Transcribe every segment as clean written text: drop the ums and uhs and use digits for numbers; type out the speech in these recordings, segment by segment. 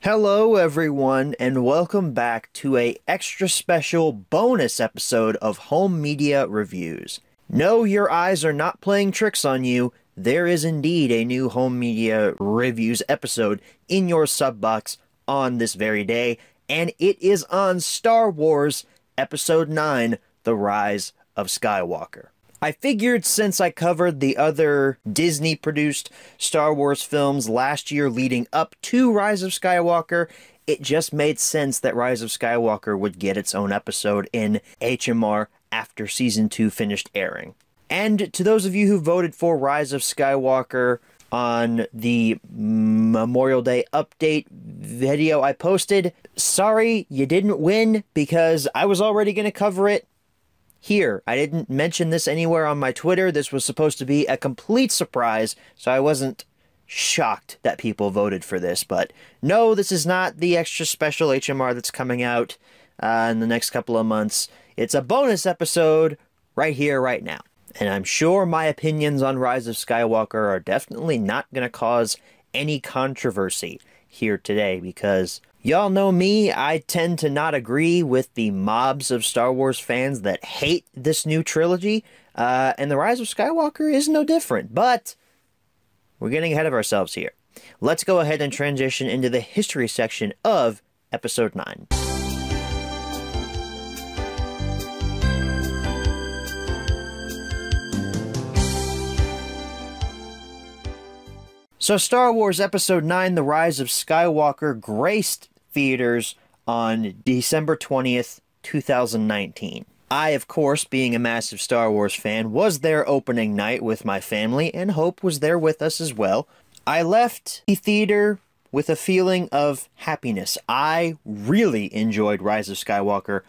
Hello everyone, and welcome back to a extra special bonus episode of Home Media Reviews. No, your eyes are not playing tricks on you. There is indeed a new Home Media Reviews episode in your sub box on this very day, and it is on Star Wars Episode 9, The Rise of Skywalker. I figured since I covered the other Disney-produced Star Wars films last year leading up to Rise of Skywalker, it just made sense that Rise of Skywalker would get its own episode in HMR after Season 2 finished airing. And to those of you who voted for Rise of Skywalker on the Memorial Day update video I posted, sorry you didn't win because I was already going to cover it here. I didn't mention this anywhere on my Twitter. This was supposed to be a complete surprise, so I wasn't shocked that people voted for this. But no, this is not the extra special HMR that's coming out in the next couple of months. It's a bonus episode right here, right now. And I'm sure my opinions on Rise of Skywalker are definitely not going to cause any controversy here today, because y'all know me, I tend to not agree with the mobs of Star Wars fans that hate this new trilogy, and The Rise of Skywalker is no different, but we're getting ahead of ourselves here. Let's go ahead and transition into the history section of Episode 9. So Star Wars Episode 9, The Rise of Skywalker graced theaters on December 20th, 2019. I, of course, being a massive Star Wars fan, was there opening night with my family, and Hope was there with us as well. I left the theater with a feeling of happiness. I really enjoyed Rise of Skywalker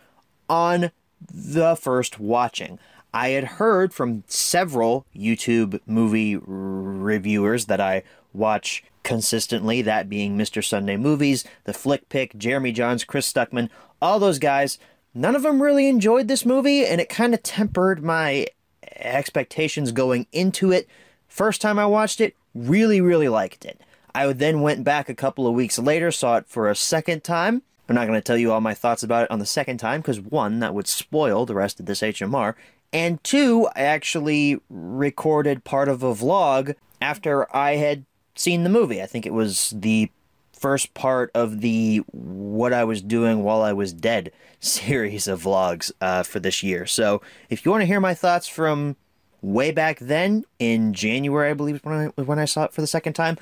on the first watching. I had heard from several YouTube movie reviewers that I watch consistently, that being Mr. Sunday Movies, The Flick Pick, Jeremy Johns, Chris Stuckman, all those guys. None of them really enjoyed this movie, and it kind of tempered my expectations going into it. First time I watched it, really liked it. I then went back a couple of weeks later, saw it for a second time. I'm not going to tell you all my thoughts about it on the second time, because one, that would spoil the rest of this HMR, and two, I actually recorded part of a vlog after I had seen the movie. I think it was the first part of the What I Was Doing While I Was Dead series of vlogs for this year. So if you want to hear my thoughts from way back then, in January, I believe, when I saw it for the second time,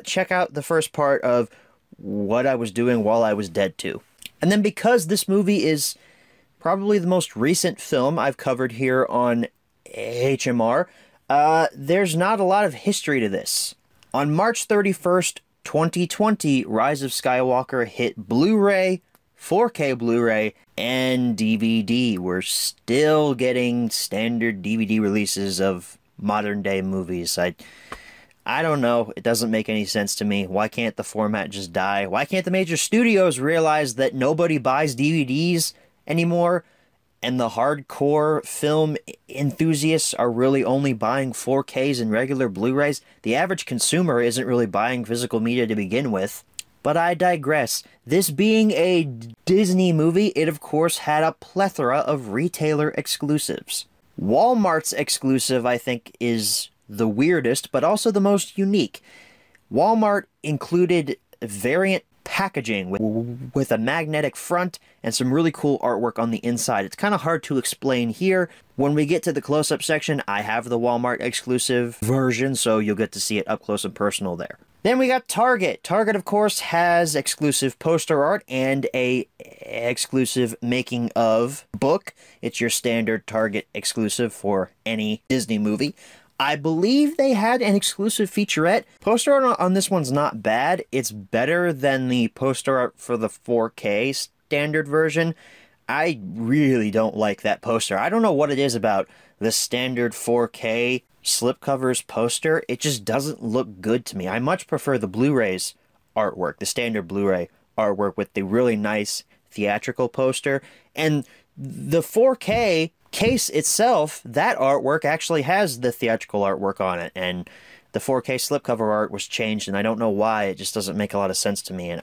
check out the first part of What I Was Doing While I Was Dead too. And then because this movie is probably the most recent film I've covered here on HMR, there's not a lot of history to this. On March 31st, 2020, Rise of Skywalker hit Blu-ray, 4K Blu-ray, and DVD. We're still getting standard DVD releases of modern-day movies. I don't know. It doesn't make any sense to me. Why can't the format just die? Why can't the major studios realize that nobody buys DVDs anymore, and the hardcore film enthusiasts are really only buying 4Ks and regular Blu-rays? The average consumer isn't really buying physical media to begin with. But I digress. This being a Disney movie, it of course had a plethora of retailer exclusives. Walmart's exclusive, I think, is the weirdest, but also the most unique. Walmart included variant packaging with a magnetic front and some really cool artwork on the inside. It's kind of hard to explain here. When we get to the close-up section, I have the Walmart exclusive version, so you'll get to see it up close and personal there. Then we got Target. Target, of course, has exclusive poster art and a exclusive making of book. It's your standard Target exclusive for any Disney movie. I believe they had an exclusive featurette. Poster art on this one's not bad. It's better than the poster art for the 4K standard version. I really don't like that poster. I don't know what it is about the standard 4K slipcovers poster. It just doesn't look good to me. I much prefer the Blu-ray's artwork, the standard Blu-ray artwork with the really nice theatrical poster. And the 4K case itself, that artwork actually has the theatrical artwork on it, and the 4K slipcover art was changed, and I don't know why. It just doesn't make a lot of sense to me, and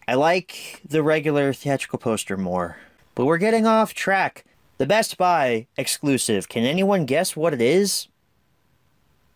I like the regular theatrical poster more. But we're getting off track. The Best Buy exclusive. Can anyone guess what it is?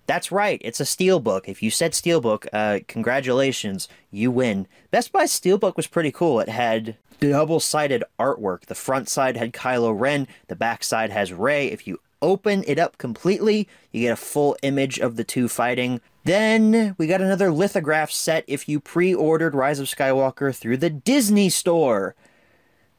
That's right, it's a Steelbook. If you said Steelbook, congratulations, you win. Best Buy Steelbook was pretty cool. It had double-sided artwork. The front side had Kylo Ren, the back side has Rey. If you open it up completely, you get a full image of the two fighting. Then we got another lithograph set if you pre-ordered Rise of Skywalker through the Disney Store.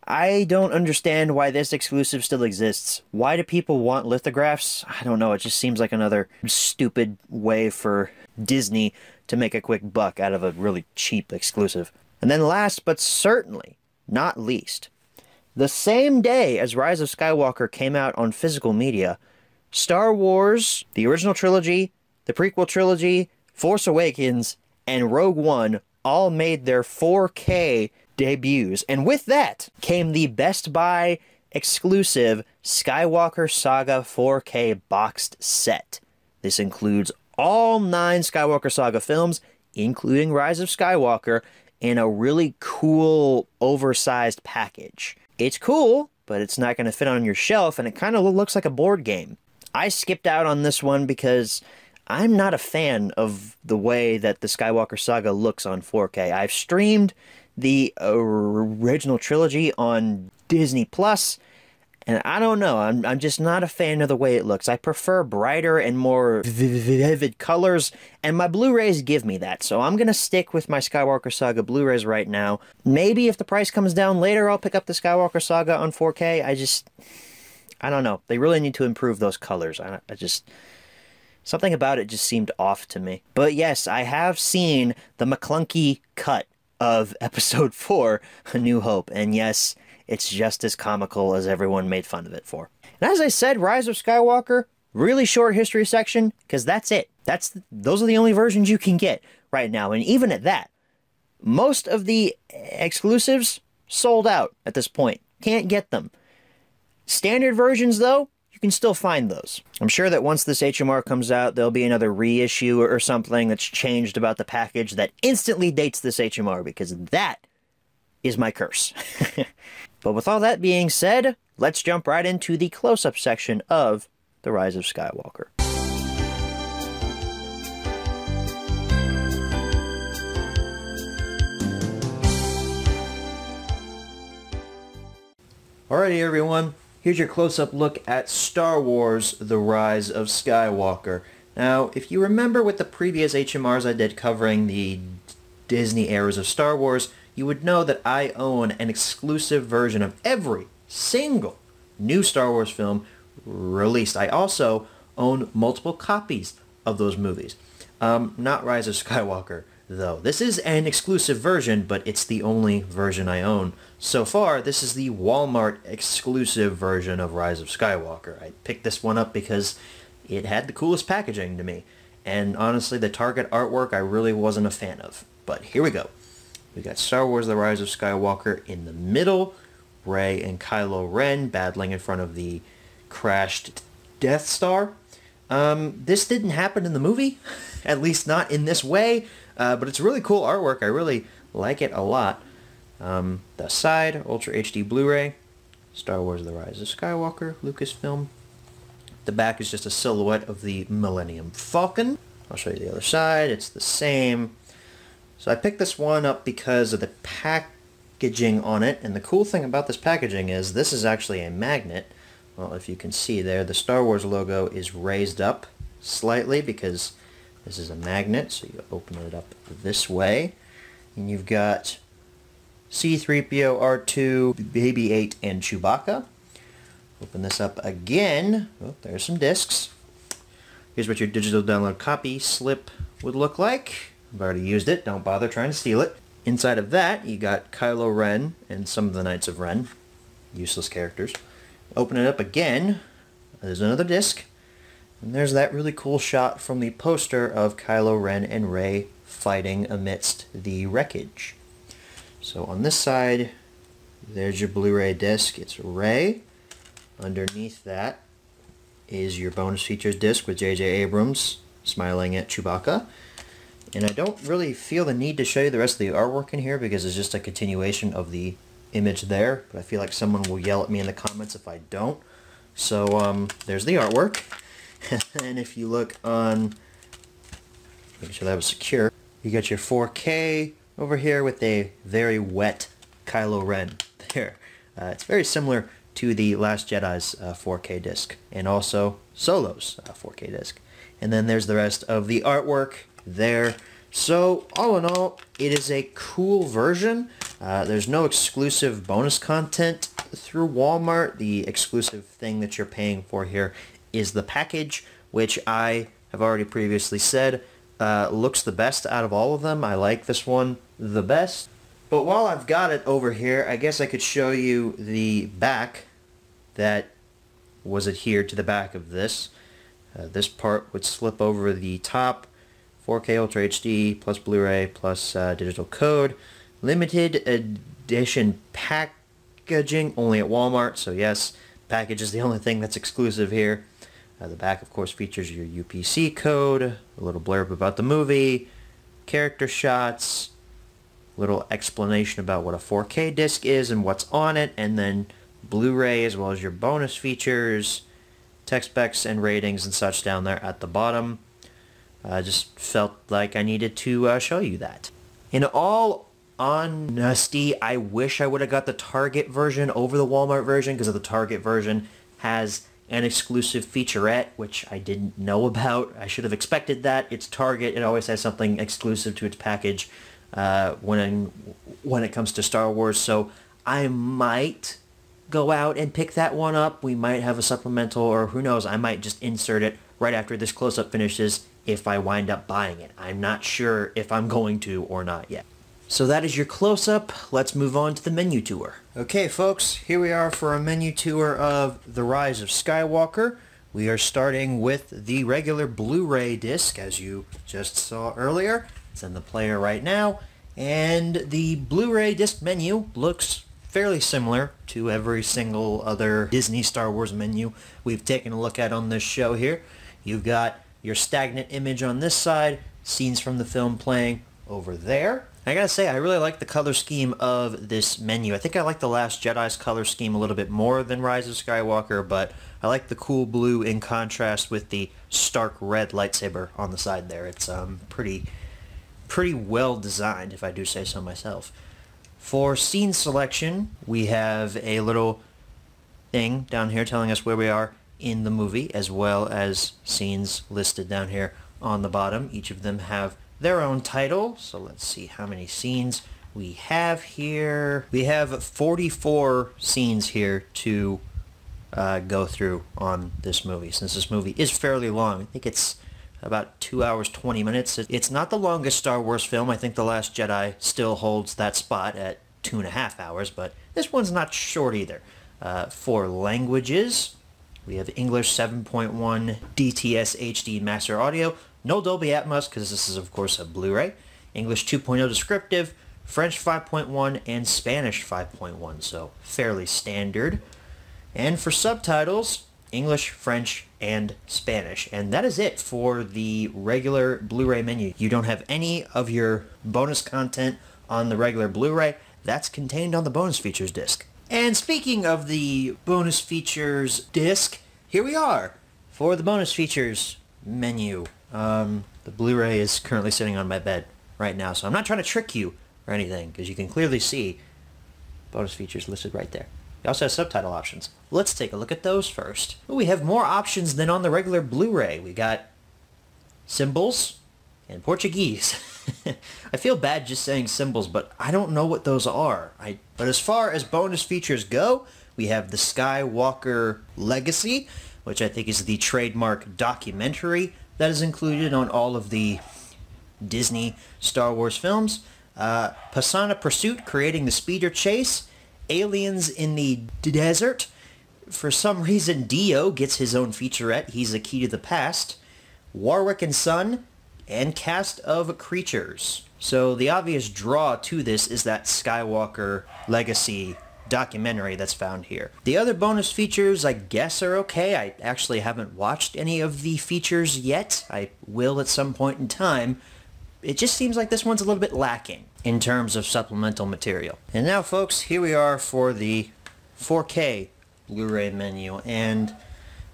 I don't understand why this exclusive still exists. Why do people want lithographs? I don't know, it just seems like another stupid way for Disney to make a quick buck out of a really cheap exclusive. And then last but certainly not least, the same day as Rise of Skywalker came out on physical media, Star Wars, the original trilogy, the prequel trilogy, Force Awakens, and Rogue One all made their 4K debuts. And with that came the Best Buy exclusive Skywalker Saga 4K boxed set. This includes all 9 Skywalker Saga films, including Rise of Skywalker, in a really cool, oversized package. It's cool, but it's not going to fit on your shelf, and it kind of looks like a board game. I skipped out on this one because I'm not a fan of the way that the Skywalker Saga looks on 4K. I've streamed the original trilogy on Disney Plus, and I don't know, I'm just not a fan of the way it looks. I prefer brighter and more vivid colors, and my Blu-rays give me that, so I'm gonna stick with my Skywalker Saga Blu-rays right now. Maybe if the price comes down later, I'll pick up the Skywalker Saga on 4K. I don't know. They really need to improve those colors. Something about it just seemed off to me. But yes, I have seen the McClunky cut of Episode 4, A New Hope, and yes, it's just as comical as everyone made fun of it for. And as I said, Rise of Skywalker, really short history section, because that's it. Those are the only versions you can get right now, and even at that, most of the exclusives sold out at this point. Can't get them. Standard versions, though, you can still find those. I'm sure that once this HMR comes out, there'll be another reissue or something that's changed about the package that instantly dates this HMR, because that is my curse. But with all that being said, let's jump right into the close-up section of The Rise of Skywalker. Alrighty everyone, here's your close-up look at Star Wars The Rise of Skywalker. Now, if you remember with the previous HMRs I did covering the Disney eras of Star Wars, you would know that I own an exclusive version of every single new Star Wars film released. I also own multiple copies of those movies. Not Rise of Skywalker, though. This is an exclusive version, but it's the only version I own. So far, this is the Walmart exclusive version of Rise of Skywalker. I picked this one up because it had the coolest packaging to me. And honestly, the Target artwork I really wasn't a fan of. But here we go. We got Star Wars The Rise of Skywalker in the middle. Rey and Kylo Ren battling in front of the crashed Death Star. This didn't happen in the movie, at least not in this way, but it's really cool artwork. I really like it a lot. The side, Ultra HD Blu-ray, Star Wars The Rise of Skywalker, Lucasfilm. The back is just a silhouette of the Millennium Falcon. I'll show you the other side. It's the same. So I picked this one up because of the packaging on it, and the cool thing about this packaging is this is actually a magnet. Well, if you can see there, the Star Wars logo is raised up slightly because this is a magnet, so you open it up this way, and you've got C-3PO, R2, BB-8, and Chewbacca. Open this up again. Oh, there's some discs. Here's what your digital download copy slip would look like. I've already used it. Don't bother trying to steal it. Inside of that, you got Kylo Ren and some of the Knights of Ren. Useless characters. Open it up again. There's another disc. And there's that really cool shot from the poster of Kylo Ren and Rey fighting amidst the wreckage. So on this side, there's your Blu-ray disc. It's Rey. Underneath that is your bonus features disc with J.J. Abrams smiling at Chewbacca. And I don't really feel the need to show you the rest of the artwork in here because it's just a continuation of the image there. But I feel like someone will yell at me in the comments if I don't. So there's the artwork. And if you look on, make sure that was secure, you got your 4K over here with a very wet Kylo Ren there. It's very similar to the Last Jedi's 4K disc, and also Solo's 4K disc. And then there's the rest of the artwork there. So all in all, it is a cool version. There's no exclusive bonus content through Walmart. The exclusive thing that you're paying for here is the package, which I have already previously said looks the best out of all of them. I like this one the best. But while I've got it over here, I guess I could show you the back that was adhered to the back of this. This part would slip over the top. 4K Ultra HD plus Blu-ray plus digital code. Limited edition packaging only at Walmart. So yes, package is the only thing that's exclusive here. The back, of course, features your UPC code, a little blurb about the movie, character shots, little explanation about what a 4K disc is and what's on it, and then Blu-ray as well as your bonus features, tech specs and ratings and such down there at the bottom. I just felt like I needed to show you that. In all honesty, I wish I would have got the Target version over the Walmart version, because the Target version has an exclusive featurette, which I didn't know about. I should have expected that. It's Target. It always has something exclusive to its package when it comes to Star Wars. So I might go out and pick that one up. We might have a supplemental, or who knows, I might just insert it right after this close-up finishes if I wind up buying it. I'm not sure if I'm going to or not yet. So that is your close-up. Let's move on to the menu tour. Okay, folks, here we are for a menu tour of The Rise of Skywalker. We are starting with the regular Blu-ray disc, as you just saw earlier. It's in the player right now. And the Blu-ray disc menu looks fairly similar to every single other Disney Star Wars menu we've taken a look at on this show here. You've got your stagnant image on this side, scenes from the film playing over there. I gotta say, I really like the color scheme of this menu. I think I like The Last Jedi's color scheme a little bit more than Rise of Skywalker, but I like the cool blue in contrast with the stark red lightsaber on the side there. It's pretty well designed, if I do say so myself. For scene selection, we have a little thing down here telling us where we are in the movie, as well as scenes listed down here on the bottom. Each of them have their own title, so let's see how many scenes we have here. We have 44 scenes here to go through on this movie, since this movie is fairly long. I think it's about 2 hours 20 minutes. It's not the longest Star Wars film. I think The Last Jedi still holds that spot at 2.5 hours, but this one's not short either. For languages, we have English 7.1 DTS HD Master Audio, no Dolby Atmos because this is of course a Blu-ray, English 2.0 Descriptive, French 5.1, and Spanish 5.1, so fairly standard. And for subtitles, English, French, and Spanish. And that is it for the regular Blu-ray menu. You don't have any of your bonus content on the regular Blu-ray. That's contained on the bonus features disc. And speaking of the bonus features disc, here we are for the bonus features menu. The Blu-ray is currently sitting on my bed right now, so I'm not trying to trick you or anything, because you can clearly see bonus features listed right there. We also have subtitle options. Let's take a look at those first. We have more options than on the regular Blu-ray. We got symbols and Portuguese. I feel bad just saying symbols, but I don't know what those are. But as far as bonus features go, we have the Skywalker Legacy, which I think is the trademark documentary that is included on all of the Disney Star Wars films. Pasana Pursuit, creating the speeder chase. Aliens in the Desert. For some reason, Dio gets his own featurette. He's a key to the past. Warwick and Son, and cast of creatures. So the obvious draw to this is that Skywalker Legacy documentary that's found here. The other bonus features, I guess, are okay. I actually haven't watched any of the features yet. I will at some point in time. It just seems like this one's a little bit lacking in terms of supplemental material. And now, folks, here we are for the 4K Blu-ray menu, and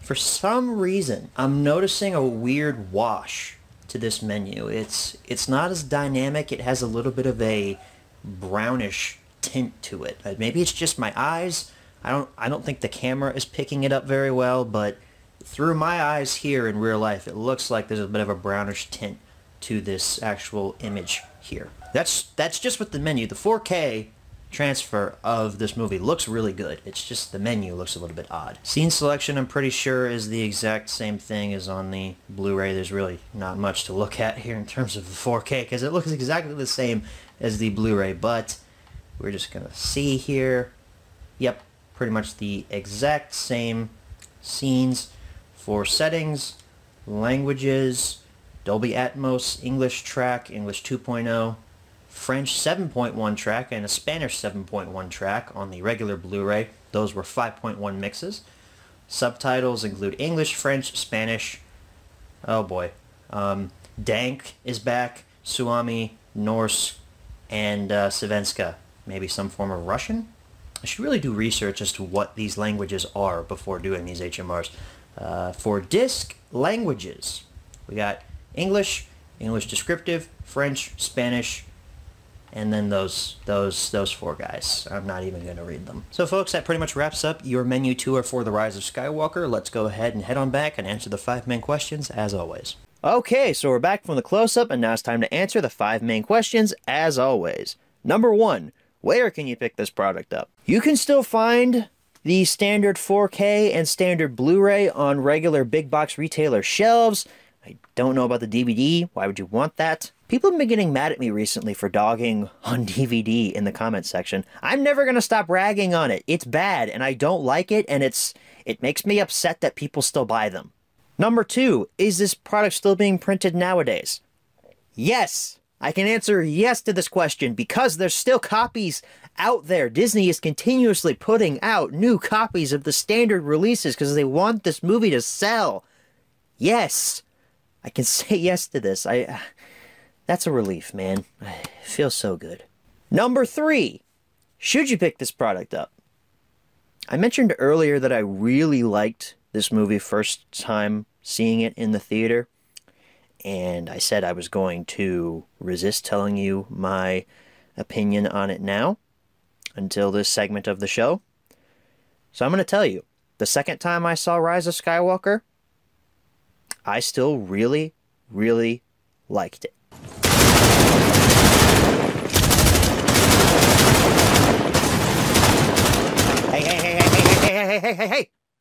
for some reason, I'm noticing a weird wash to this menu. It's not as dynamic. It has a little bit of a brownish tint to it. Maybe it's just my eyes. I don't think the camera is picking it up very well, but through my eyes here in real life, it looks like there's a bit of a brownish tint to this actual image here. That's just with the menu. The 4K transfer of this movie looks really good. It's just the menu looks a little bit odd. Scene selection, I'm pretty sure, is the exact same thing as on the Blu-ray. There's really not much to look at here in terms of the 4K because it looks exactly the same as the Blu-ray, but we're just gonna see here. Yep, pretty much the exact same scenes for settings, languages, Dolby Atmos, English track, English 2.0, French 7.1 track, and a Spanish 7.1 track on the regular Blu-ray. Those were 5.1 mixes. Subtitles include English, French, Spanish, oh boy, Dank is back, Suomi, Norse, and Svenska. Maybe some form of Russian? I should really do research as to what these languages are before doing these HMRs. For disc languages, we got English, English descriptive, French, Spanish, and then those four guys. I'm not even going to read them. So folks, that pretty much wraps up your menu tour for The Rise of Skywalker. Let's go ahead and head on back and answer the 5 main questions as always. Okay, so we're back from the close-up, and now it's time to answer the 5 main questions as always. Number 1, where can you pick this product up? You can still find the standard 4K and standard Blu-ray on regular big box retailer shelves. I don't know about the DVD. Why would you want that? People have been getting mad at me recently for dogging on DVD in the comments section. I'm never going to stop ragging on it. It's bad, and I don't like it, and it makes me upset that people still buy them. Number 2, is this product still being printed nowadays? Yes! I can answer yes to this question because there's still copies out there. Disney is continuously putting out new copies of the standard releases because they want this movie to sell. Yes! I can say yes to this. That's a relief, man. It feels so good. Number 3, should you pick this product up? I mentioned earlier that I really liked this movie first time seeing it in the theater, and I said I was going to resist telling you my opinion on it now until this segment of the show. So I'm going to tell you, the second time I saw Rise of Skywalker, I still really, really liked it.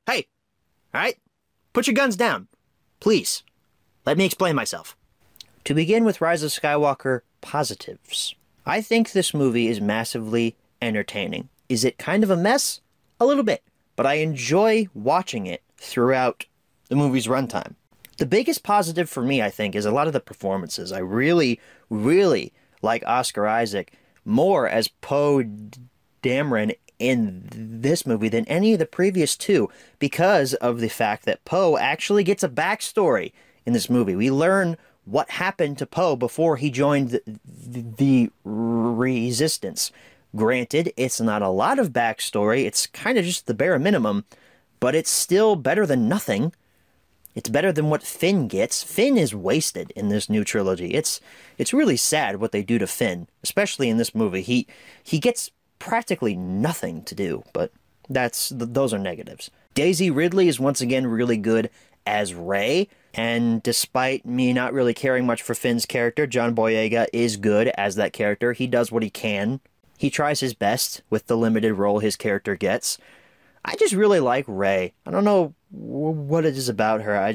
Hey! Alright? Put your guns down. Please. Let me explain myself. To begin with Rise of Skywalker positives. I think this movie is massively entertaining. Is it kind of a mess? A little bit. But I enjoy watching it throughout the movie's runtime. The biggest positive for me, I think, is a lot of the performances. I really, really like Oscar Isaac more as Poe Dameron in this movie than any of the previous two because of the fact that Poe actually gets a backstory in this movie. We learn what happened to Poe before he joined the Resistance. Granted, it's not a lot of backstory. It's kind of just the bare minimum, but it's still better than nothing. It's better than what Finn gets. Finn is wasted in this new trilogy. It's really sad what they do to Finn, especially in this movie. He gets practically nothing to do, but those are negatives. Daisy Ridley is once again really good as Rey, and despite me not really caring much for Finn's character, John Boyega is good as that character. He does what he can. He tries his best with the limited role his character gets. I just really like Rey. I don't know what it is about her.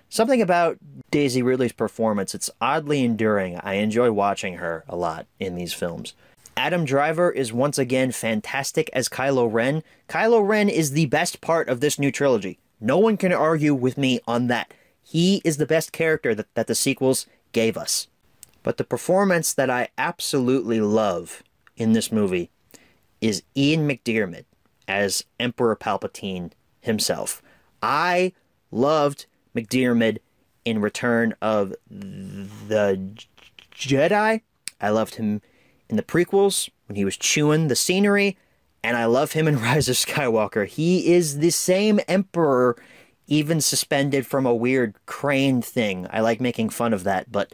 Something about Daisy Ridley's performance, it's oddly enduring. I enjoy watching her a lot in these films. Adam Driver is once again fantastic as Kylo Ren. Kylo Ren is the best part of this new trilogy. No one can argue with me on that. He is the best character that the sequels gave us. But the performance that I absolutely love in this movie is Ian McDiarmid as Emperor Palpatine himself. I loved McDiarmid in Return of the Jedi. I loved him in the prequels when he was chewing the scenery, and I love him in Rise of Skywalker. He is the same Emperor, even suspended from a weird crane thing. I like making fun of that, but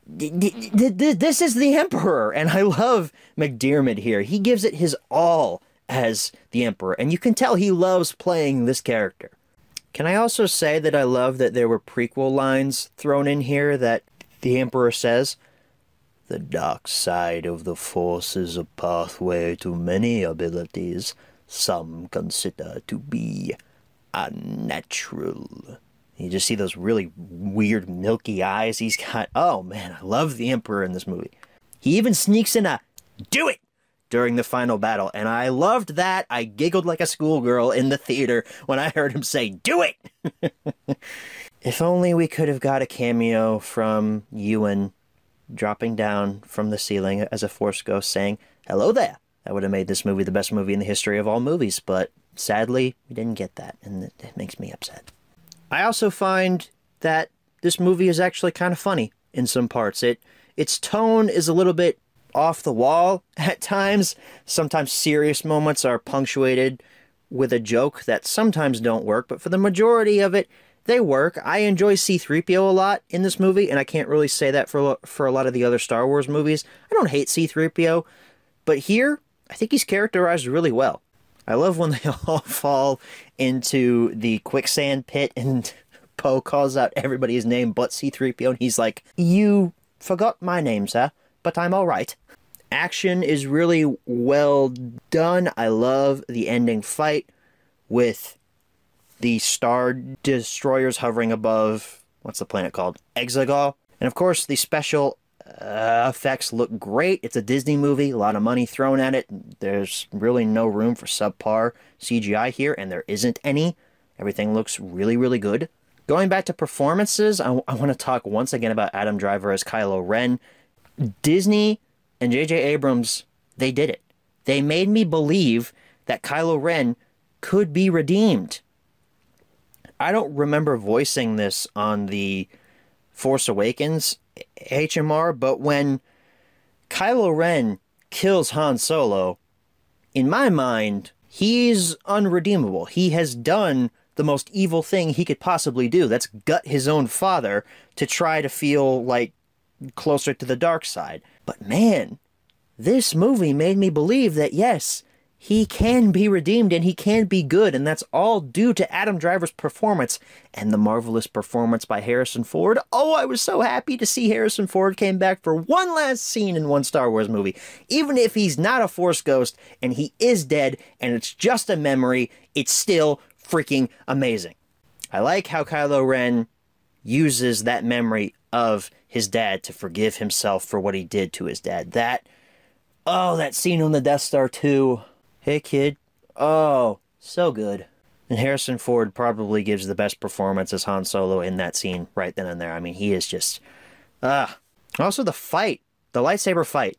this is the Emperor, and I love McDiarmid here. He gives it his all as the Emperor, and you can tell he loves playing this character. Can I also say that I love that there were prequel lines thrown in here that the Emperor says? The dark side of the Force is a pathway to many abilities some consider to be unnatural. You just see those really weird milky eyes he's got. Oh man, I love the Emperor in this movie. He even sneaks in a "do it" during the final battle, and I loved that. I giggled like a schoolgirl in the theater when I heard him say "do it." If only we could have got a cameo from Ewan dropping down from the ceiling as a Force ghost saying, "Hello there." That would have made this movie the best movie in the history of all movies, but sadly, we didn't get that, and it makes me upset. I also find that this movie is actually kind of funny in some parts. Its tone is a little bit off the wall at times. Sometimes serious moments are punctuated with a joke that sometimes don't work, but for the majority of it, they work. I enjoy C-3PO a lot in this movie, and I can't really say that for a lot of the other Star Wars movies. I don't hate C-3PO, but here, I think he's characterized really well. I love when they all fall into the quicksand pit and Poe calls out everybody's name but C-3PO, and he's like, "You forgot my name, sir, but I'm all right." Action is really well done. I love the ending fight with the Star Destroyers hovering above, what's the planet called? Exegol. And of course, the special effects look great. It's a Disney movie, a lot of money thrown at it. There's really no room for subpar CGI here, and there isn't any. Everything looks really, really good. Going back to performances, I want to talk once again about Adam Driver as Kylo Ren. Disney and J.J. Abrams, they did it. They made me believe that Kylo Ren could be redeemed. I don't remember voicing this on the Force Awakens HMR, but when Kylo Ren kills Han Solo, in my mind, he's unredeemable. He has done the most evil thing he could possibly do. That's gut his own father to try to feel like closer to the dark side. But man, this movie made me believe that yes, he can be redeemed and he can be good, and that's all due to Adam Driver's performance and the marvelous performance by Harrison Ford. Oh, I was so happy to see Harrison Ford came back for one last scene in one Star Wars movie. Even if he's not a Force ghost and he is dead and it's just a memory, it's still freaking amazing. I like how Kylo Ren uses that memory of his dad to forgive himself for what he did to his dad. That scene on the Death Star 2. Hey, kid. Oh, so good. And Harrison Ford probably gives the best performance as Han Solo in that scene right then and there. I mean, he is just... Also, the fight, the lightsaber fight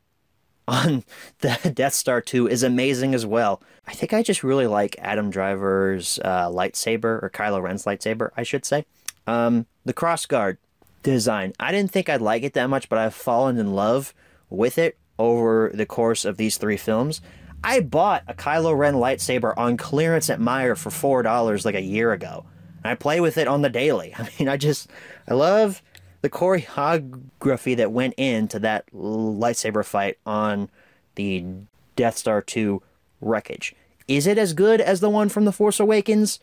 on the Death Star 2 is amazing as well. I think I just really like Adam Driver's lightsaber, or Kylo Ren's lightsaber, I should say. The crossguard design. I didn't think I'd like it that much, but I've fallen in love with it over the course of these 3 films. I bought a Kylo Ren lightsaber on clearance at Meijer for $4 like a year ago. And I play with it on the daily. I mean, I love the choreography that went into that lightsaber fight on the Death Star 2 wreckage. Is it as good as the one from The Force Awakens?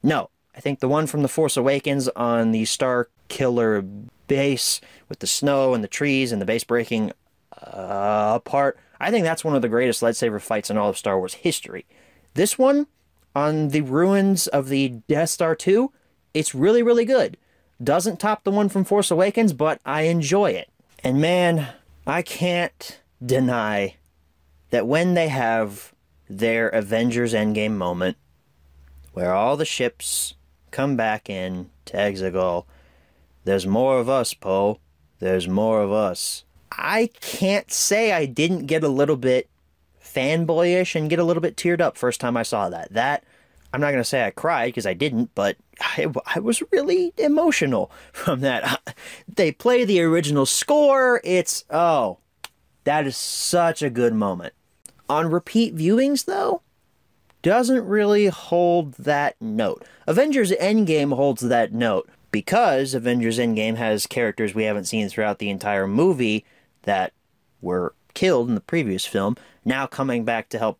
No. I think the one from The Force Awakens on the Star Killer base with the snow and the trees and the base breaking apart, I think that's one of the greatest lightsaber fights in all of Star Wars history. This one, on the ruins of the Death Star 2, it's really, really good. Doesn't top the one from Force Awakens, but I enjoy it. And man, I can't deny that when they have their Avengers Endgame moment, where all the ships come back in to Exegol, there's more of us, Poe. There's more of us. I can't say I didn't get a little bit fanboyish and get a little bit teared up first time I saw that. That, I'm not going to say I cried, because I didn't, but I was really emotional from that. They play the original score. It's, oh, that is such a good moment. On repeat viewings, though, doesn't really hold that note. Avengers Endgame holds that note, because Avengers Endgame has characters we haven't seen throughout the entire movie that were killed in the previous film, now coming back to help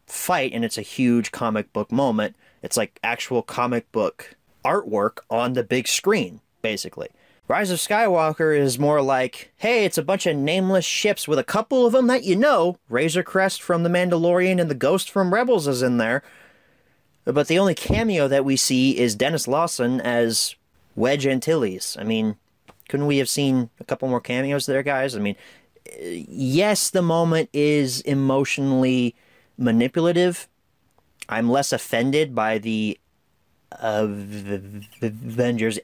fight, and it's a huge comic book moment. It's like actual comic book artwork on the big screen, basically. Rise of Skywalker is more like, hey, it's a bunch of nameless ships with a couple of them that you know. Razor Crest from The Mandalorian and the Ghost from Rebels is in there. But the only cameo that we see is Dennis Lawson as Wedge Antilles. I mean, couldn't we have seen a couple more cameos there, guys? I mean, yes, the moment is emotionally manipulative. I'm less offended by the Avengers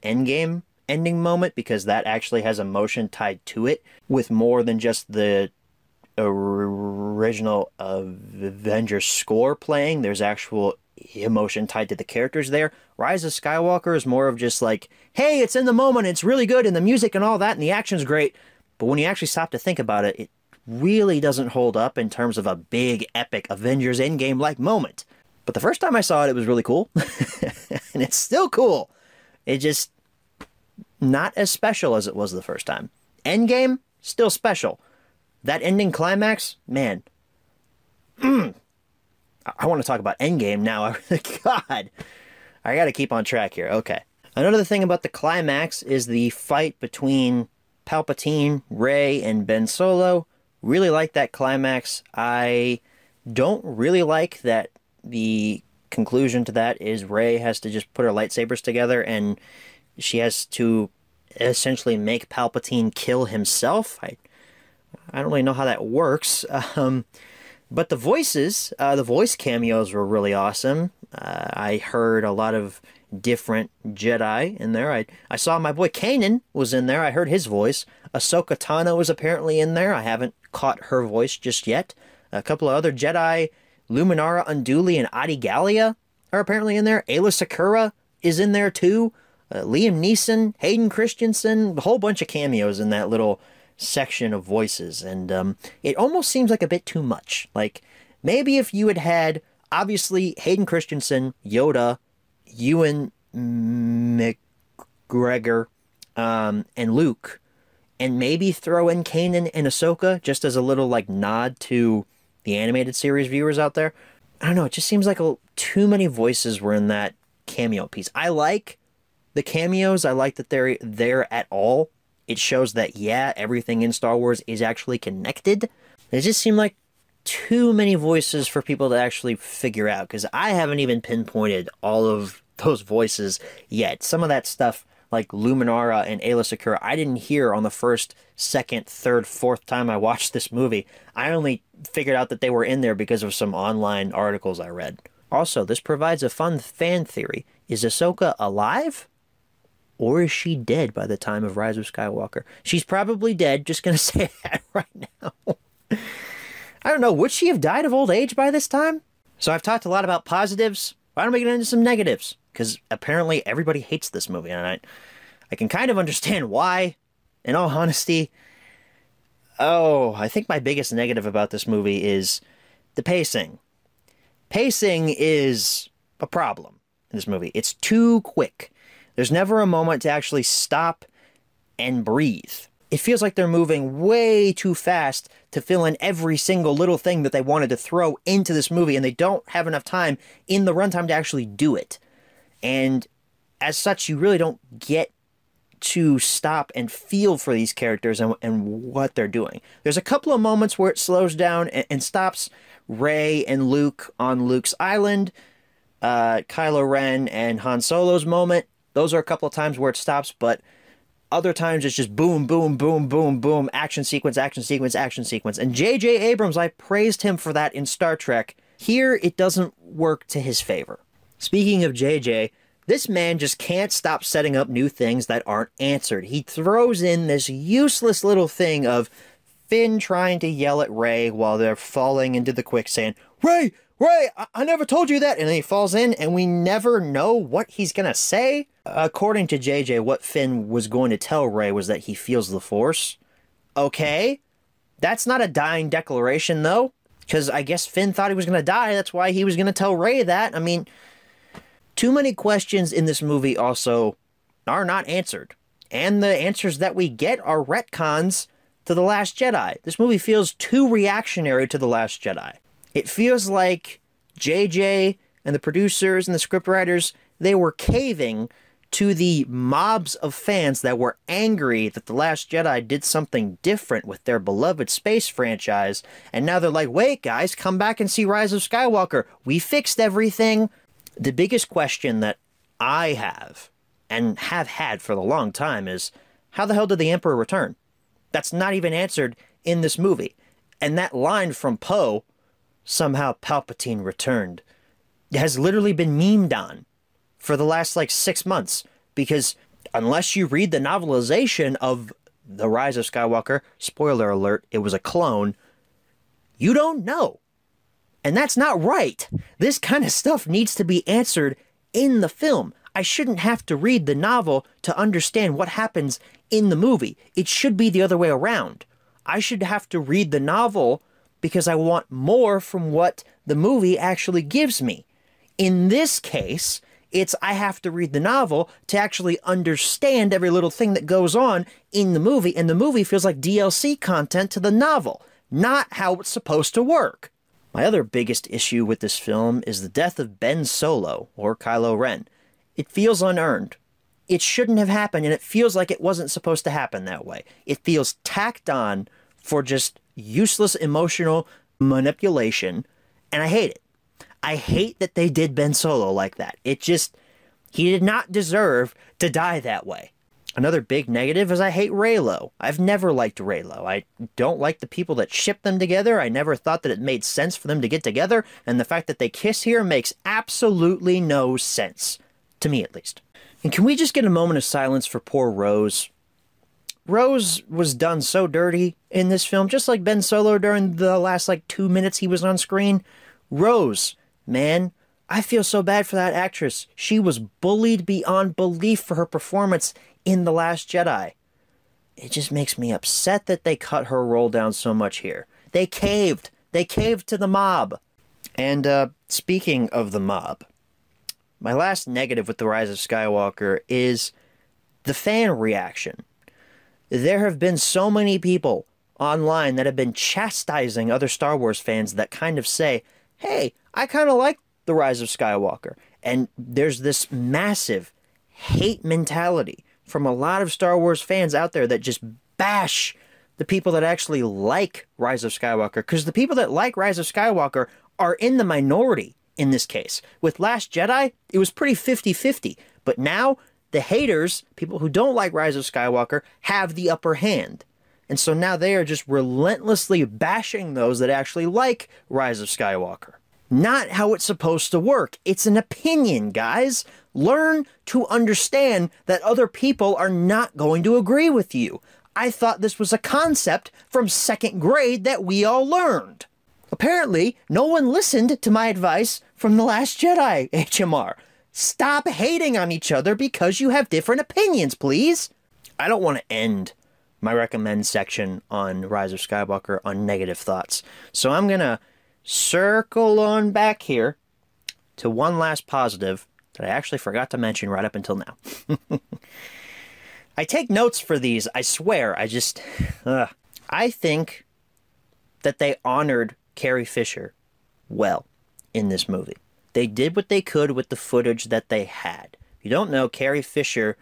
Endgame ending moment, because that actually has emotion tied to it, with more than just the original Avengers score playing. There's actual emotion tied to the characters there. Rise of Skywalker is more of just like, hey, it's in the moment, it's really good, and the music and all that, and the action's great. But when you actually stop to think about it, it really doesn't hold up in terms of a big, epic Avengers Endgame-like moment. But the first time I saw it, it was really cool. And it's still cool. It just not as special as it was the first time. Endgame, still special. That ending climax, man. I want to talk about Endgame now. God. I got to keep on track here. Okay. Another thing about the climax is the fight between Palpatine, Rey, and Ben Solo. Really like that climax. I don't really like that the conclusion to that is Rey has to just put her lightsabers together and she has to essentially make Palpatine kill himself. I don't really know how that works. But the voices, the voice cameos were really awesome. I heard a lot of different Jedi in there. I saw my boy Kanan was in there. I heard his voice. Ahsoka Tano was apparently in there. I haven't caught her voice just yet. A couple of other Jedi, Luminara Unduli and Adi Gallia, are apparently in there. Ayla Secura is in there too. Liam Neeson, Hayden Christensen, a whole bunch of cameos in that little section of voices. And it almost seems like a bit too much. Like, maybe if you had obviously, Hayden Christensen, Yoda, Ewan McGregor, and Luke, and maybe throw in Kanan and Ahsoka just as a little, like, nod to the animated series viewers out there. I don't know, it just seems like too many voices were in that cameo piece. I like the cameos. I like that they're there at all. It shows that, yeah, everything in Star Wars is actually connected. It just seemed like too many voices for people to actually figure out, because I haven't even pinpointed all of those voices yet. Some of that stuff, like Luminara and Ayla Secura, I didn't hear on the first, second, third, fourth time I watched this movie. I only figured out that they were in there because of some online articles I read. Also, this provides a fun fan theory. Is Ahsoka alive? Or is she dead by the time of Rise of Skywalker? She's probably dead, just gonna say that right now. I don't know, would she have died of old age by this time? So I've talked a lot about positives. Why don't we get into some negatives? Because apparently everybody hates this movie, and I can kind of understand why, in all honesty. Oh, I think my biggest negative about this movie is the pacing. Pacing is a problem in this movie. It's too quick. There's never a moment to actually stop and breathe. It feels like they're moving way too fast to fill in every single little thing that they wanted to throw into this movie, and they don't have enough time in the runtime to actually do it. And as such, you really don't get to stop and feel for these characters and what they're doing. There's a couple of moments where it slows down and stops. Rey and Luke on Luke's island, Kylo Ren and Han Solo's moment. Those are a couple of times where it stops, but other times it's just boom, boom, boom, boom, boom, action sequence, action sequence, action sequence. And J.J. Abrams, I praised him for that in Star Trek. Here, it doesn't work to his favor. Speaking of J.J., this man just can't stop setting up new things that aren't answered. He throws in this useless little thing of Finn trying to yell at Rey while they're falling into the quicksand. Rey! Rey! I never told you that! And then he falls in, and we never know what he's gonna say. According to JJ, what Finn was going to tell Rey was that he feels the Force. Okay. That's not a dying declaration, though. Because I guess Finn thought he was gonna die. That's why he was gonna tell Rey that. I mean, too many questions in this movie also are not answered. And the answers that we get are retcons to The Last Jedi. This movie feels too reactionary to The Last Jedi. It feels like JJ and the producers and the scriptwriters, they were caving to the mobs of fans that were angry that The Last Jedi did something different with their beloved space franchise, and now they're like, wait guys, come back and see Rise of Skywalker. We fixed everything. The biggest question that I have, and have had for a long time, is how the hell did the Emperor return? That's not even answered in this movie. And that line from Poe, somehow Palpatine returned, has literally been memed on for the last, 6 months. Because unless you read the novelization of The Rise of Skywalker, spoiler alert, it was a clone, you don't know. And that's not right. This kind of stuff needs to be answered in the film. I shouldn't have to read the novel to understand what happens in the movie. It should be the other way around. I should have to read the novel because I want more from what the movie actually gives me. In this case, it's I have to read the novel to actually understand every little thing that goes on in the movie, and the movie feels like DLC content to the novel, not how it's supposed to work. My other biggest issue with this film is the death of Ben Solo, or Kylo Ren. It feels unearned. It shouldn't have happened, and it feels like it wasn't supposed to happen that way. It feels tacked on for just useless emotional manipulation, and I hate it. I hate that they did Ben Solo like that. He did not deserve to die that way. Another big negative is I hate Reylo. I've never liked Reylo. I don't like the people that ship them together. I never thought that it made sense for them to get together, and the fact that they kiss here makes absolutely no sense. To me, at least. And can we just get a moment of silence for poor Rose? Rose was done so dirty in this film, just like Ben Solo during the last, 2 minutes he was on screen. Rose, man, I feel so bad for that actress. She was bullied beyond belief for her performance in The Last Jedi. It just makes me upset that they cut her role down so much here. They caved. They caved to the mob. And, speaking of the mob, my last negative with The Rise of Skywalker is the fan reaction. There have been so many people online that have been chastising other Star Wars fans that kind of say, hey, I kind of like The Rise of Skywalker. And there's this massive hate mentality from a lot of Star Wars fans out there that just bash the people that actually like Rise of Skywalker. Because the people that like Rise of Skywalker are in the minority in this case. With Last Jedi, it was pretty 50-50. But now, the haters, people who don't like Rise of Skywalker, have the upper hand. And so now they are just relentlessly bashing those that actually like Rise of Skywalker. Not how it's supposed to work. It's an opinion, guys. Learn to understand that other people are not going to agree with you. I thought this was a concept from 2nd grade that we all learned. Apparently, no one listened to my advice from The Last Jedi, HMR. Stop hating on each other because you have different opinions, please. I don't want to end my recommend section on Rise of Skywalker on negative thoughts. So I'm going to circle on back here to one last positive that I actually forgot to mention right up until now. I take notes for these, I swear. I think that they honored Carrie Fisher well in this movie. They did what they could with the footage that they had. If you don't know, Carrie Fisher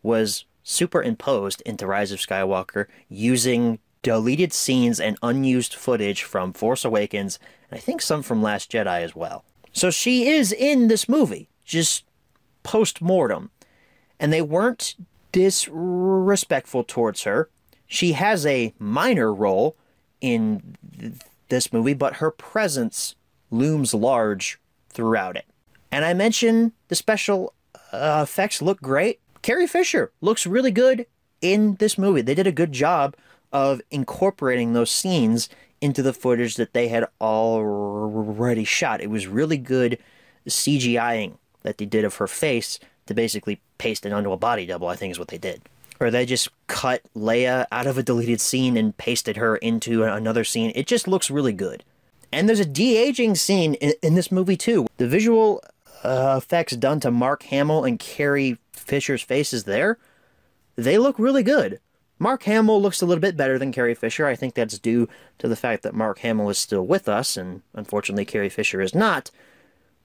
was superimposed into Rise of Skywalker using deleted scenes and unused footage from Force Awakens, and I think some from Last Jedi as well. So she is in this movie, just post-mortem. And they weren't disrespectful towards her. She has a minor role in this movie, but her presence looms large throughout it. And I mentioned the special effects look great. Carrie Fisher looks really good in this movie. They did a good job of incorporating those scenes into the footage that they had already shot. It was really good CGIing that they did of her face to basically paste it onto a body double, I think is what they did. Or they just cut Leia out of a deleted scene and pasted her into another scene. It just looks really good. And there's a de-aging scene in this movie too. The visual effects done to Mark Hamill and Carrie Fisher's faces there, they look really good. Mark Hamill looks a little bit better than Carrie Fisher. I think that's due to the fact that Mark Hamill is still with us, and unfortunately Carrie Fisher is not.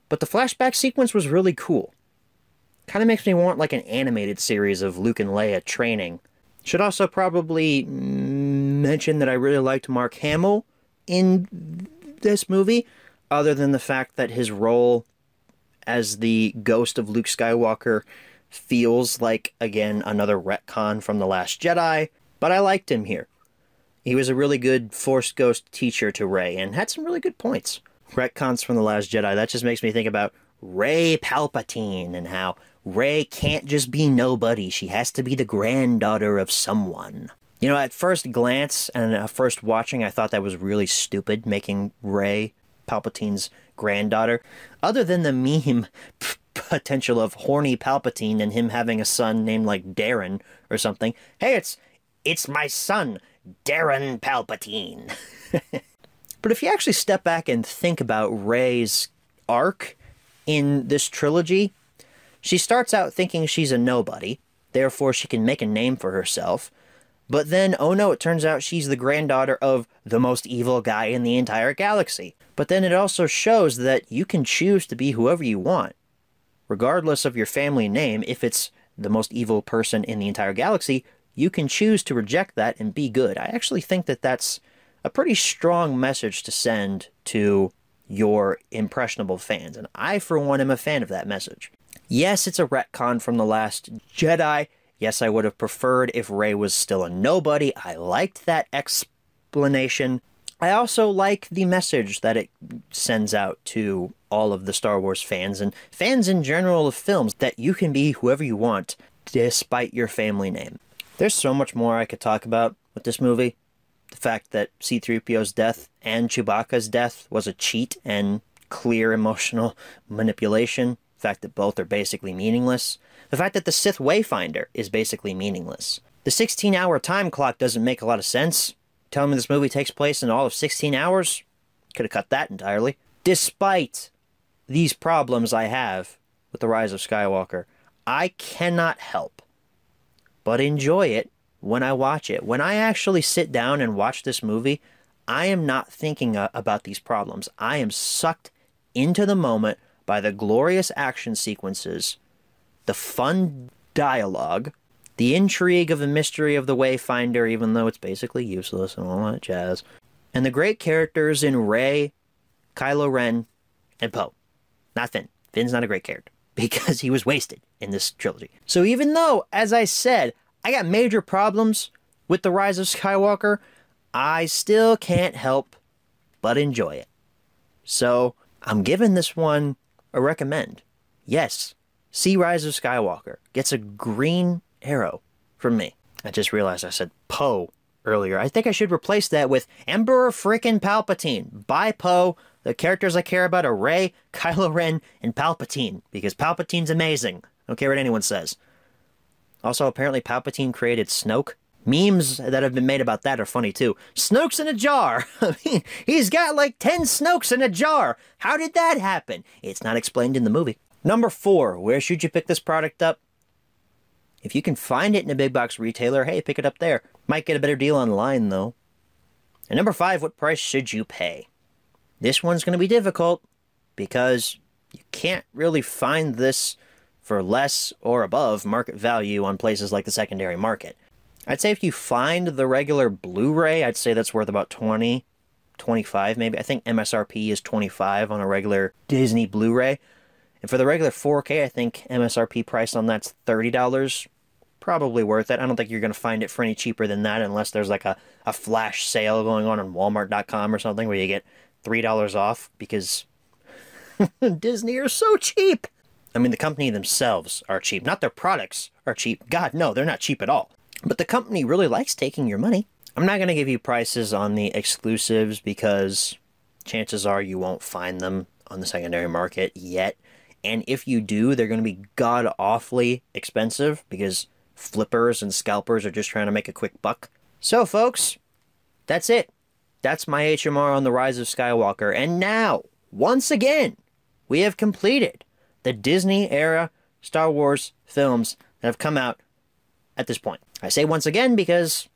But the flashback sequence was really cool. Kind of makes me want like an animated series of Luke and Leia training. Should also probably mention that I really liked Mark Hamill in this movie, other than the fact that his role as the ghost of Luke Skywalker feels like, again, another retcon from The Last Jedi, but I liked him here. He was a really good Force Ghost teacher to Rey, and had some really good points. Retcons from The Last Jedi, that just makes me think about Rey Palpatine, and how Rey can't just be nobody, she has to be the granddaughter of someone. You know, at first glance, and at first watching, I thought that was really stupid, making Rey Palpatine's granddaughter. Other than the meme potential of horny Palpatine and him having a son named like Darren or something. Hey, it's my son, Darren Palpatine. But if you actually step back and think about Rey's arc in this trilogy, she starts out thinking she's a nobody, therefore she can make a name for herself. But then, oh no, it turns out she's the granddaughter of the most evil guy in the entire galaxy. But then it also shows that you can choose to be whoever you want. Regardless of your family name, if it's the most evil person in the entire galaxy, you can choose to reject that and be good. I actually think that that's a pretty strong message to send to your impressionable fans, and I, for one, am a fan of that message. Yes, it's a retcon from The Last Jedi. Yes, I would have preferred if Rey was still a nobody. I liked that explanation. I also like the message that it sends out to all of the Star Wars fans, and fans in general of films, that you can be whoever you want, despite your family name. There's so much more I could talk about with this movie. The fact that C-3PO's death and Chewbacca's death was a cheat and clear emotional manipulation. The fact that both are basically meaningless. The fact that the Sith Wayfinder is basically meaningless. The 16-hour time clock doesn't make a lot of sense. Telling me this movie takes place in all of 16 hours? Could have cut that entirely. Despite these problems I have with The Rise of Skywalker, I cannot help but enjoy it when I watch it. When I actually sit down and watch this movie, I am not thinking about these problems. I am sucked into the moment by the glorious action sequences, the fun dialogue, the intrigue of the mystery of the Wayfinder, even though it's basically useless and all that jazz, and the great characters in Rey, Kylo Ren, and Poe. Not Finn. Finn's not a great character, because he was wasted in this trilogy. So even though, as I said, I got major problems with The Rise of Skywalker, I still can't help but enjoy it. So I'm giving this one a recommend. Yes, see Rise of Skywalker. Gets a green arrow from me. I just realized I said Poe earlier. I think I should replace that with Emperor frickin' Palpatine. Bye, Poe. The characters I care about are Rey, Kylo Ren, and Palpatine, because Palpatine's amazing. I don't care what anyone says. Also, apparently Palpatine created Snoke. Memes that have been made about that are funny too. Snoke's in a jar! I mean, he's got like 10 Snokes in a jar! How did that happen? It's not explained in the movie. Number 4, where should you pick this product up? If you can find it in a big box retailer, hey, pick it up there. Might get a better deal online though. And number 5, what price should you pay? This one's going to be difficult, because you can't really find this for less or above market value on places like the secondary market. I'd say if you find the regular Blu-ray, I'd say that's worth about $20, $25 maybe. I think MSRP is $25 on a regular Disney Blu-ray. And for the regular 4K, I think MSRP price on that's $30. Probably worth it. I don't think you're going to find it for any cheaper than that unless there's like a flash sale going on Walmart.com or something where you get $3 off, because Disney are so cheap. I mean, the company themselves are cheap. Not their products are cheap. God, no, they're not cheap at all. But the company really likes taking your money. I'm not going to give you prices on the exclusives because chances are you won't find them on the secondary market yet. And if you do, they're going to be god-awfully expensive because flippers and scalpers are just trying to make a quick buck. So, folks, that's it. That's my HMR on The Rise of Skywalker. And now, once again, we have completed the Disney-era Star Wars films that have come out at this point. I say once again because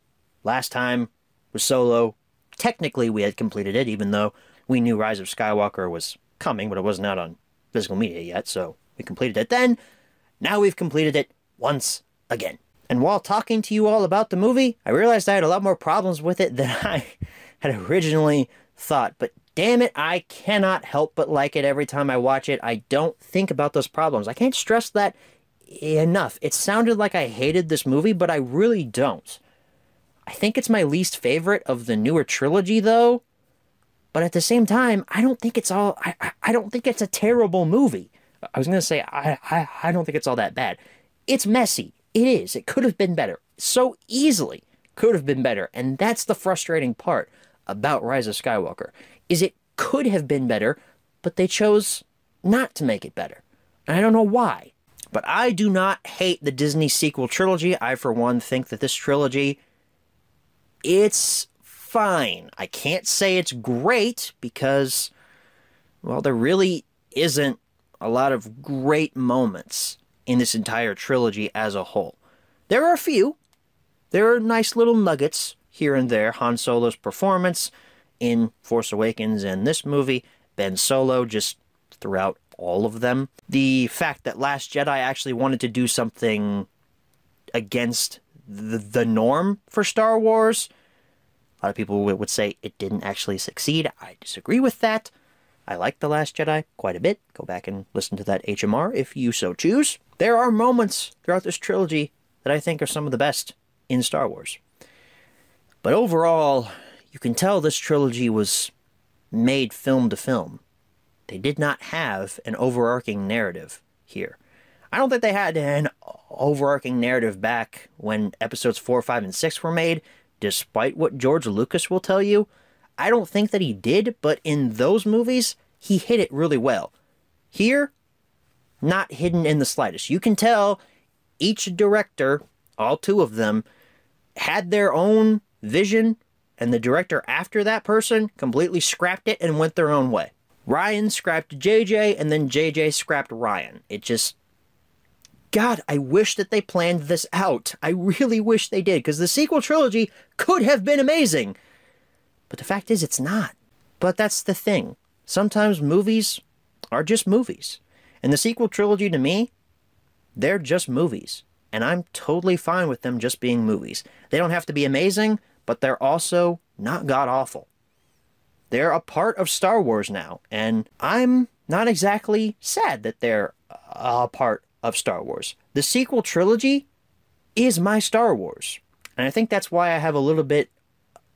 last time was Solo. Technically, we had completed it, even though we knew Rise of Skywalker was coming, but it wasn't out on physical media yet, so we completed it then. Now we've completed it once again. And while talking to you all about the movie, I realized I had a lot more problems with it than I had originally thought. But damn it, I cannot help but like it every time I watch it. I don't think about those problems. I can't stress that enough. It sounded like I hated this movie, but I really don't. I think it's my least favorite of the newer trilogy, though. But at the same time, I don't think it's all... I don't think it's a terrible movie. I was going to say, I don't think it's all that bad. It's messy. It is. It could have been better. So easily could have been better. And that's the frustrating part about Rise of Skywalker, is it could have been better, but they chose not to make it better. And I don't know why. But I do not hate the Disney sequel trilogy. I, for one, think that this trilogy, it's fine. I can't say it's great because, well, there really isn't a lot of great moments in this entire trilogy as a whole. There are a few. There are nice little nuggets here and there. Han Solo's performance in Force Awakens and this movie. Ben Solo just throughout all of them. The fact that Last Jedi actually wanted to do something against the norm for Star Wars. A lot of people would say it didn't actually succeed. I disagree with that. I like The Last Jedi quite a bit. Go back and listen to that HMR if you so choose. There are moments throughout this trilogy that I think are some of the best in Star Wars. But overall, you can tell this trilogy was made film to film. They did not have an overarching narrative here. I don't think they had an overarching narrative back when episodes 4, 5, and 6 were made, despite what George Lucas will tell you. I don't think that he did, but in those movies, he hit it really well. Here, not hidden in the slightest. You can tell each director, all two of them, had their own vision, and the director after that person completely scrapped it and went their own way. Ryan scrapped JJ, and then JJ scrapped Ryan. It just... God, I wish that they planned this out. I really wish they did, because the sequel trilogy could have been amazing. But the fact is, it's not. But that's the thing. Sometimes movies are just movies. And the sequel trilogy, to me, they're just movies. And I'm totally fine with them just being movies. They don't have to be amazing, but they're also not god-awful. They're a part of Star Wars now, and I'm not exactly sad that they're a part of Star Wars. The sequel trilogy is my Star Wars. And I think that's why I have a little bit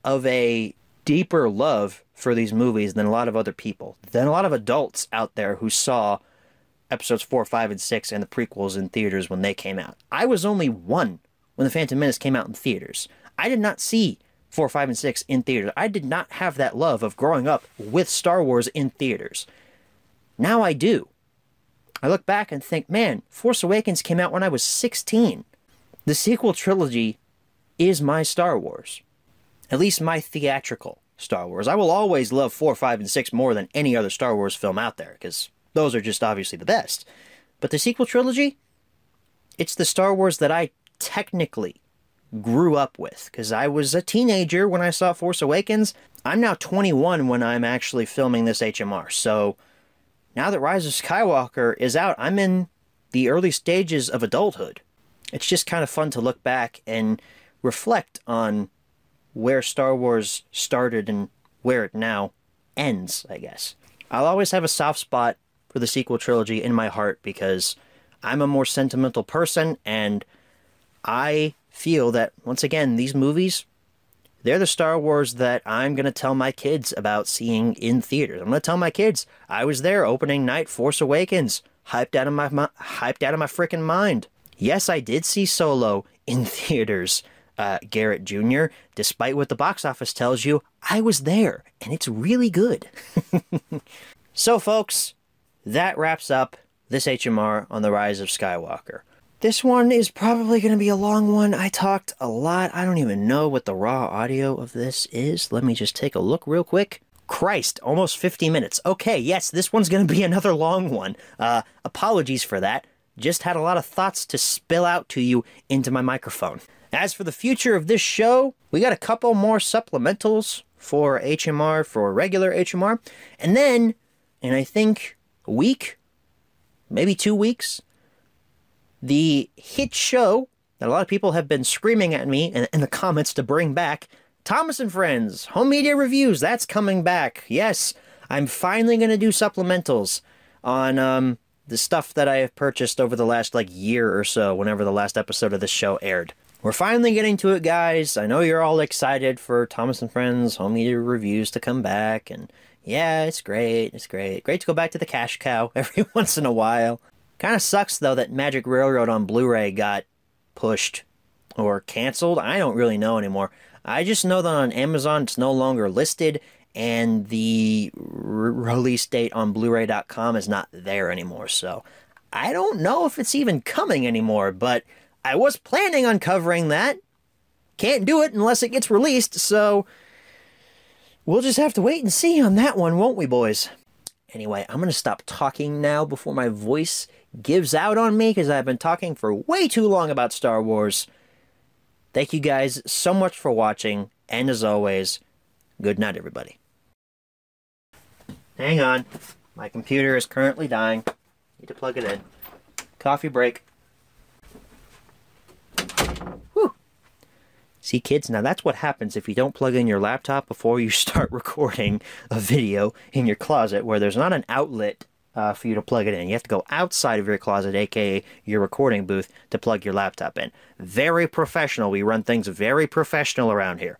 of a deeper love for these movies than a lot of other people, than a lot of adults out there who saw episodes 4, 5, and 6 and the prequels in theaters when they came out. I was only 1 when The Phantom Menace came out in theaters. I did not see 4, 5, and 6 in theaters. I did not have that love of growing up with Star Wars in theaters. Now I do. I look back and think, man, Force Awakens came out when I was 16. The sequel trilogy is my Star Wars. At least my theatrical Star Wars. I will always love 4, 5, and 6 more than any other Star Wars film out there, because those are just obviously the best. But the sequel trilogy, it's the Star Wars that I technically grew up with, because I was a teenager when I saw Force Awakens. I'm now 21 when I'm actually filming this HMR, so now that Rise of Skywalker is out, I'm in the early stages of adulthood. It's just kind of fun to look back and reflect on where Star Wars started and where it now ends, I guess. I'll always have a soft spot for the sequel trilogy in my heart because I'm a more sentimental person, and I feel that, once again, these movies, they're the Star Wars that I'm going to tell my kids about seeing in theaters. I'm going to tell my kids, I was there opening night, Force Awakens, hyped out of my freaking mind. Yes, I did see Solo in theaters. Garrett Jr., despite what the box office tells you, I was there, and it's really good. So, folks, that wraps up this HMR on the Rise of Skywalker. This one is probably going to be a long one. I talked a lot. I don't even know what the raw audio of this is. Let me just take a look real quick. Christ, almost 50 minutes. Okay, yes, this one's going to be another long one. Apologies for that. Just had a lot of thoughts to spill out to you into my microphone. As for the future of this show, we got a couple more supplementals for HMR, for regular HMR. And then, in I think a week, maybe 2 weeks, the hit show that a lot of people have been screaming at me in the comments to bring back, Thomas and Friends, Home Media Reviews, that's coming back. Yes, I'm finally going to do supplementals on the stuff that I have purchased over the last, year or so, whenever the last episode of this show aired. We're finally getting to it, guys. I know you're all excited for Thomas and Friends Home Media Reviews to come back, and yeah, it's great. It's great. Great to go back to the cash cow every once in a while. Kind of sucks, though, that Magic Railroad on Blu-ray got pushed or canceled. I don't really know anymore. I just know that on Amazon it's no longer listed, and the release date on Blu-ray.com is not there anymore. So I don't know if it's even coming anymore, but I was planning on covering that. Can't do it unless it gets released, so we'll just have to wait and see on that one, won't we, boys? Anyway, I'm going to stop talking now before my voice gives out on me, because I've been talking for way too long about Star Wars. Thank you guys so much for watching, and as always, good night, everybody. Hang on. My computer is currently dying. Need to plug it in. Coffee break. Whew. See, kids, now that's what happens if you don't plug in your laptop before you start recording a video in your closet where there's not an outlet for you to plug it in. You have to go outside of your closet, aka your recording booth, to plug your laptop in. Very professional. We run things very professional around here.